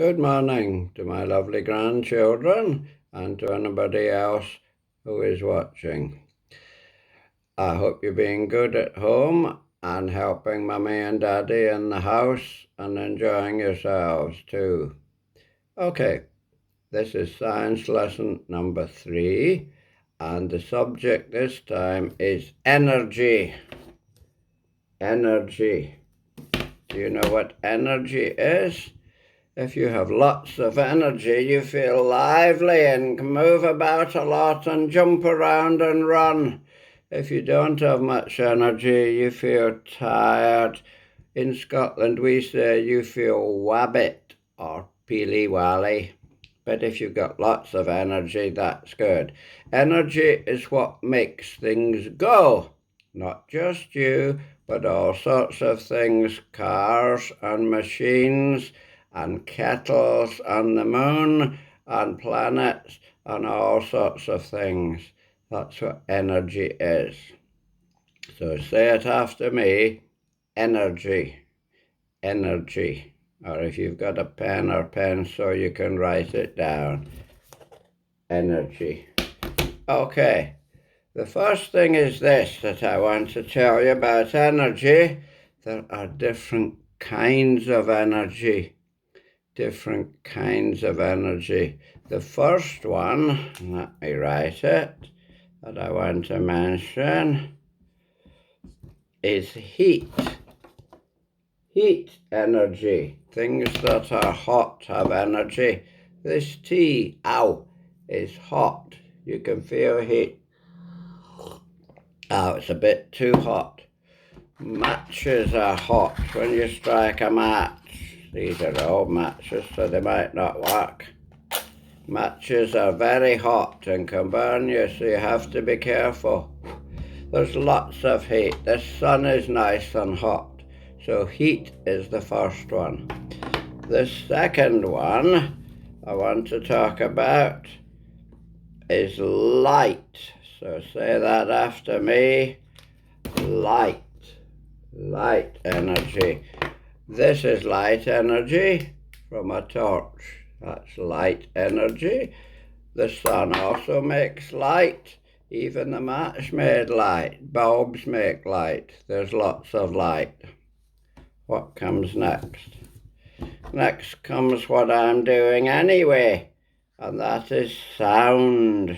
Good morning to my lovely grandchildren and to anybody else who is watching. I hope you're being good at home and helping Mummy and Daddy in the house and enjoying yourselves too. Okay, this is science lesson number 3, and the subject this time is energy. Energy. Do you know what energy is? If you have lots of energy, you feel lively and can move about a lot and jump around and run. If you don't have much energy, you feel tired. In Scotland, we say you feel wabbit or peely-wally. But if you've got lots of energy, that's good. Energy is what makes things go. Not just you, but all sorts of things, cars and machines, and kettles on the moon, and planets, and all sorts of things. That's what energy is. So say it after me, energy, energy. Or if you've got a pen or pencil, you can write it down. Energy. Okay, the first thing is this that I want to tell you about energy. There are different kinds of energy. Different kinds of energy. The first one, let me write it, that I want to mention is heat. Heat energy. Things that are hot have energy. This tea, ow, is hot. You can feel heat. Oh, it's a bit too hot. Matches are hot when you strike a match. These are old matches, so they might not work. Matches are very hot and can burn you, so you have to be careful. There's lots of heat. The sun is nice and hot, so heat is the first one. The second one I want to talk about is light. So say that after me. Light. Light energy. This is light energy from a torch. That's light energy. The sun also makes light. Even the match made light. Bulbs make light. There's lots of light. What comes next? Next comes what I'm doing anyway, and that is sound.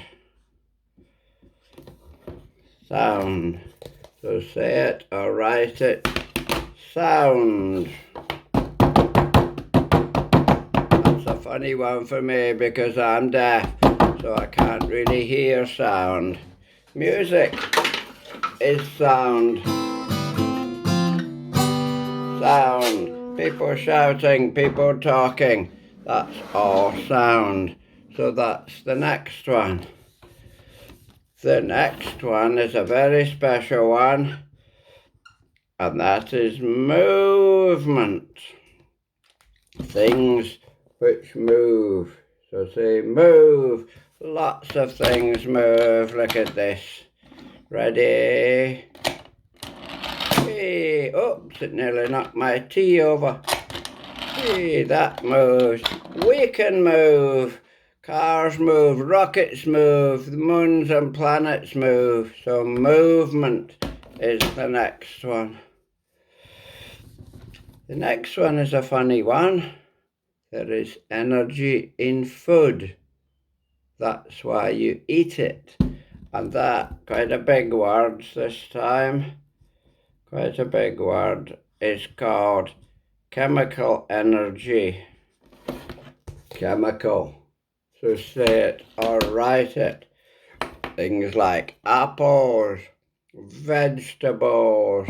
Sound. So say it or write it. Sound. That's a funny one for me because I'm deaf, so I can't really hear sound. Music is sound. Sound. People shouting, people talking. That's all sound. So that's the next one. The next one is a very special one, and that is movement. Things which move. So say move. Lots of things move. Look at this. Ready? Hey, oops, it nearly knocked my tea over. Hey, that moves. We can move. Cars move, rockets move, the moons and planets move. So movement is the next one. The next one is a funny one. There is energy in food. That's why you eat it. And that, quite a big word this time, quite a big word, is called chemical energy. Chemical. So say it or write it. Things like apples, vegetables,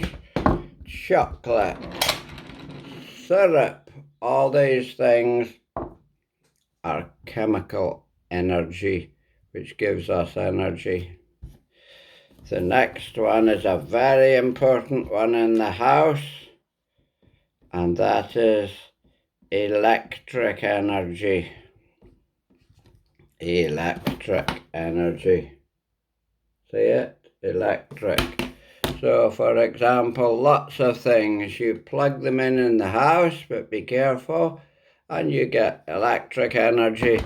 chocolate, syrup, all these things are chemical energy, which gives us energy. The next one is a very important one in the house, and that is electric energy. Electric energy. See it? Electric. So, for example, lots of things. You plug them in the house, but be careful. and you get electric energy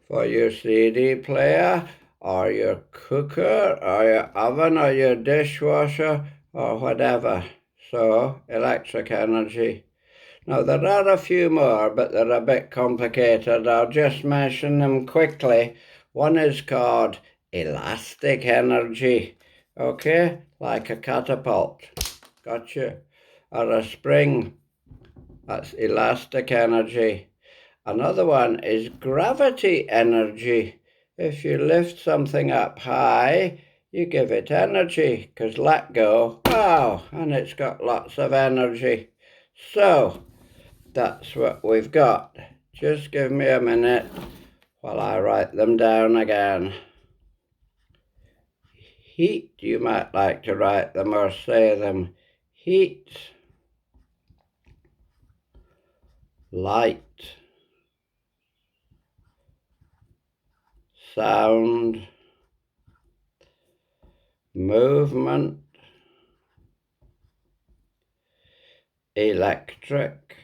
for your CD player, or your cooker, or your oven, or your dishwasher, or whatever. So, electric energy. Now, there are a few more, but they're a bit complicated. I'll just mention them quickly. One is called elastic energy, okay? Like a catapult. Gotcha. Or a spring. That's elastic energy. Another one is gravity energy. If you lift something up high, you give it energy, because let go, wow, and it's got lots of energy. So, that's what we've got. Just give me a minute while I write them down again. Heat, you might like to write them or say them. Heat, light, sound, movement, electric,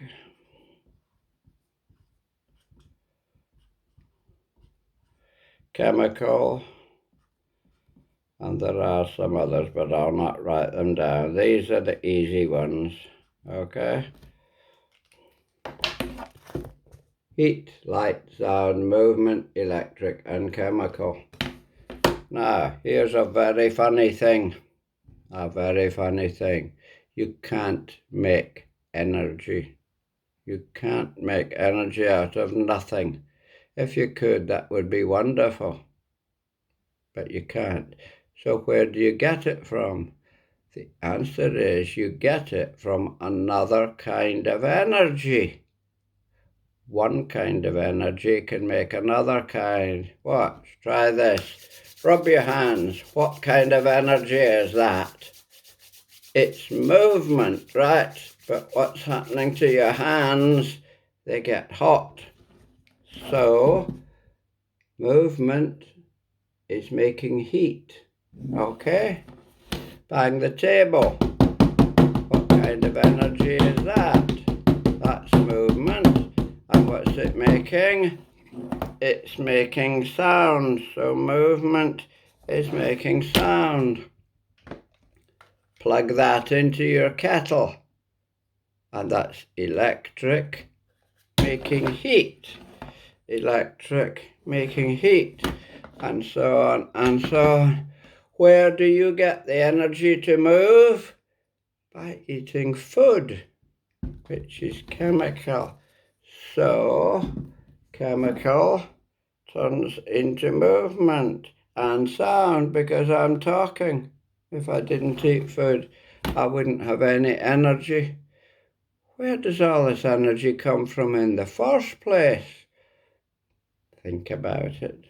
chemical, and there are some others, but I'll not write them down. These are the easy ones, okay? Heat, light, sound, movement, electric, and chemical. Now, here's a very funny thing. A very funny thing. You can't make energy. You can't make energy out of nothing. If you could, that would be wonderful. But you can't. So where do you get it from? The answer is you get it from another kind of energy. One kind of energy can make another kind. Watch, try this. Rub your hands. What kind of energy is that? It's movement, right? But what's happening to your hands? They get hot. So, movement is making heat. Okay? Bang the table. What kind of energy is that? That's movement. And what's it making? It's making sound. So movement is making sound. Plug that into your kettle. And that's electric making heat. Electric making heat. And so on and so on. Where do you get the energy to move? By eating food, which is chemical. So, chemical turns into movement and sound because I'm talking. If I didn't eat food, I wouldn't have any energy. Where does all this energy come from in the first place? Think about it.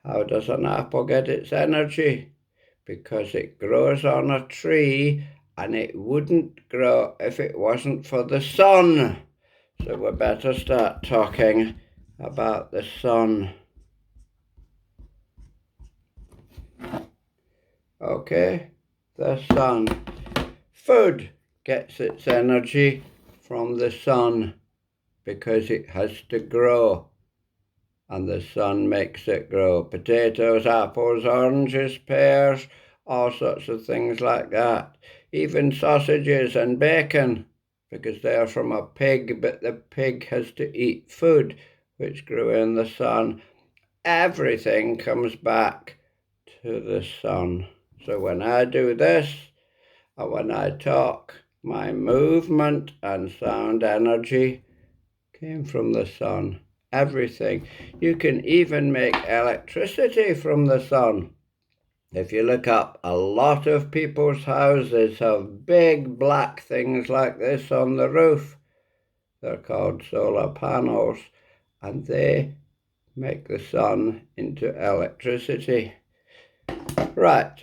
How does an apple get its energy? Because it grows on a tree, and it wouldn't grow if it wasn't for the sun. So we better start talking about the sun. Okay, the sun. Food gets its energy from the sun because it has to grow, and the sun makes it grow. Potatoes, apples, oranges, pears, all sorts of things like that. Even sausages and bacon, because they are from a pig, but the pig has to eat food which grew in the sun. Everything comes back to the sun. So when I do this, or when I talk, my movement and sound energy came from the sun. Everything. You can even make electricity from the sun. If you look up, a lot of people's houses have big black things like this on the roof. They're called solar panels, and they make the sun into electricity. Right.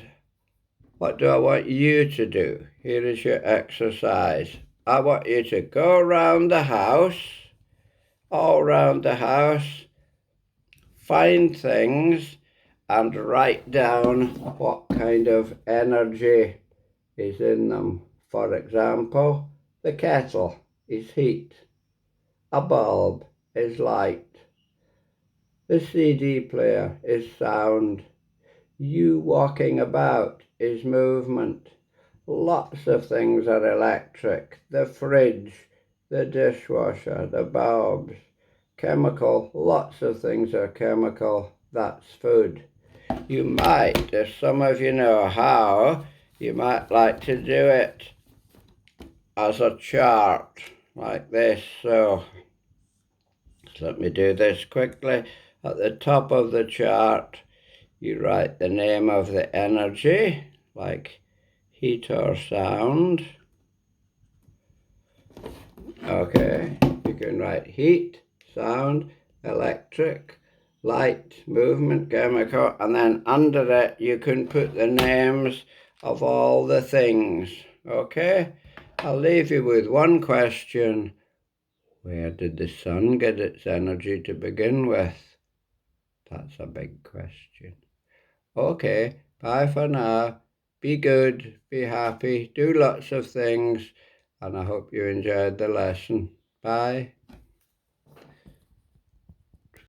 What do I want you to do? Here is your exercise. I want you to go around the house, all around the house, find things and write down what kind of energy is in them. For example, the kettle is heat. A bulb is light. The CD player is sound. You walking about is movement. Lots of things are electric. The fridge, the dishwasher, the bulbs. Chemical, lots of things are chemical. That's food. You might, if some of you know how, you might like to do it as a chart, like this. So let me do this quickly. At the top of the chart, you write the name of the energy, like heat or sound. Okay, you can write heat, sound, electric, light, movement, chemical, and then under it you can put the names of all the things. Okay, I'll leave you with one question. Where did the sun get its energy to begin with? That's a big question. Okay, bye for now. Be good, be happy, do lots of things, and I hope you enjoyed the lesson. Bye.